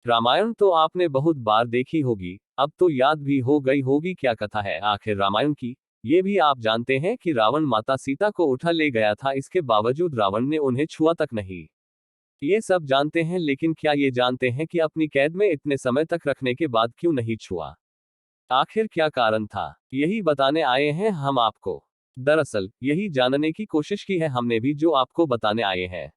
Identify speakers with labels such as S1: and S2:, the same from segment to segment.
S1: रामायण तो आपने बहुत बार देखी होगी, अब तो याद भी हो गई होगी क्या कथा है आखिर रामायण की। ये भी आप जानते हैं कि रावण माता सीता को उठा ले गया था, इसके बावजूद रावण ने उन्हें छुआ तक नहीं। ये सब जानते हैं, लेकिन क्या ये जानते हैं कि अपनी कैद में इतने समय तक रखने के बाद क्यों नहीं छुआ? आखिर क्या कारण था? यही बताने आए हैं हम आपको। दरअसल यही जानने की कोशिश की है हमने भी, जो आपको बताने आए हैं।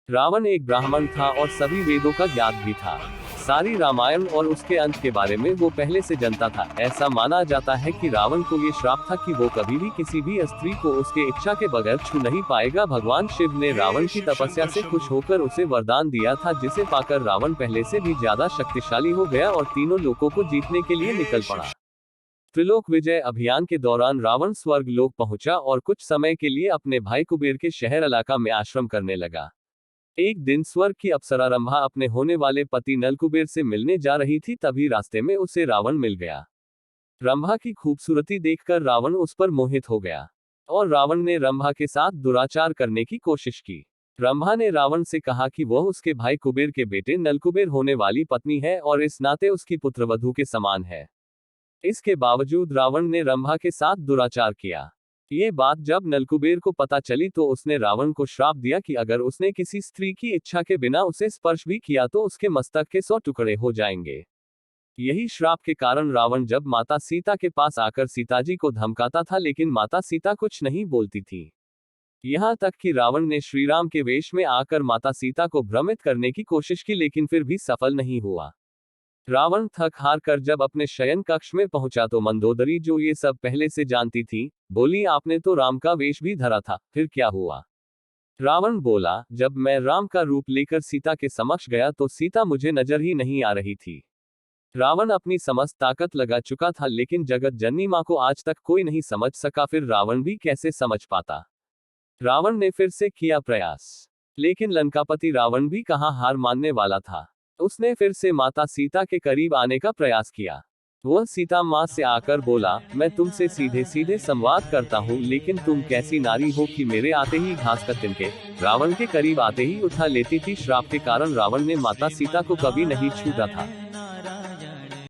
S1: रावण एक ब्राह्मण था और सभी वेदों का ज्ञात भी था। सारी रामायण और उसके अंत के बारे में वो पहले से जानता था। ऐसा माना जाता है कि रावण को ये श्राप था कि वो कभी भी किसी भी स्त्री को उसके इच्छा के बगैर छू नहीं पाएगा। भगवान शिव ने रावण की तपस्या से खुश होकर उसे वरदान दिया था, जिसे पाकर रावण पहले से भी ज्यादा शक्तिशाली हो गया और तीनों लोकों को जीतने के लिए निकल पड़ा। त्रिलोक विजय अभियान के दौरान रावण स्वर्ग लोक पहुंचा और कुछ समय के लिए अपने भाई कुबेर के शहर इलाका में आश्रम करने लगा। एक दिन स्वर्ग की अप्सरा रंभा अपने होने वाले पति नलकुबेर से मिलने जा रही थी, तभी रास्ते में उसे रावण मिल गया। रंभा की खूबसूरती देखकर रावण उस पर मोहित हो गया और रावण ने रंभा के साथ दुराचार करने की कोशिश की। रंभा ने रावण से कहा कि वह उसके भाई कुबेर के बेटे नलकुबेर होने वाली पत्नी है और इस नाते उसकी पुत्रवधू के समान है। इसके बावजूद रावण ने रंभा के साथ दुराचार किया। ये बात जब नलकुबेर को पता चली तो उसने रावण को श्राप दिया कि अगर उसने किसी स्त्री की इच्छा के बिना उसे स्पर्श भी किया तो उसके मस्तक के 100 टुकड़े हो जाएंगे। यही श्राप के कारण रावण जब माता सीता के पास आकर सीताजी को धमकाता था, लेकिन माता सीता कुछ नहीं बोलती थी। यहाँ तक कि रावण ने श्रीराम के वेश में आकर माता सीता को भ्रमित करने की कोशिश की, लेकिन फिर भी सफल नहीं हुआ। रावण थक हार कर जब अपने शयन कक्ष में पहुंचा तो मंदोदरी, जो ये सब पहले से जानती थी, बोली, आपने तो राम का वेश भी धरा था, फिर क्या हुआ? रावण बोला, जब मैं राम का रूप लेकर सीता के समक्ष गया तो सीता मुझे नजर ही नहीं आ रही थी। रावण अपनी समस्त ताकत लगा चुका था, लेकिन जगत जननी मां को आज तक कोई नहीं समझ सका, फिर रावण भी कैसे समझ पाता? रावण ने फिर से किया प्रयास, लेकिन लंकापति रावण भी कहां हार मानने वाला था। उसने फिर से माता सीता के करीब आने का प्रयास किया। वह सीता माँ से आकर बोला, मैं तुमसे सीधे सीधे संवाद करता हूँ, लेकिन तुम कैसी नारी हो कि मेरे आते ही घास का तिनके रावण के करीब आते ही उठा लेती थी। श्राप के कारण रावण ने माता सीता को कभी नहीं छूता था।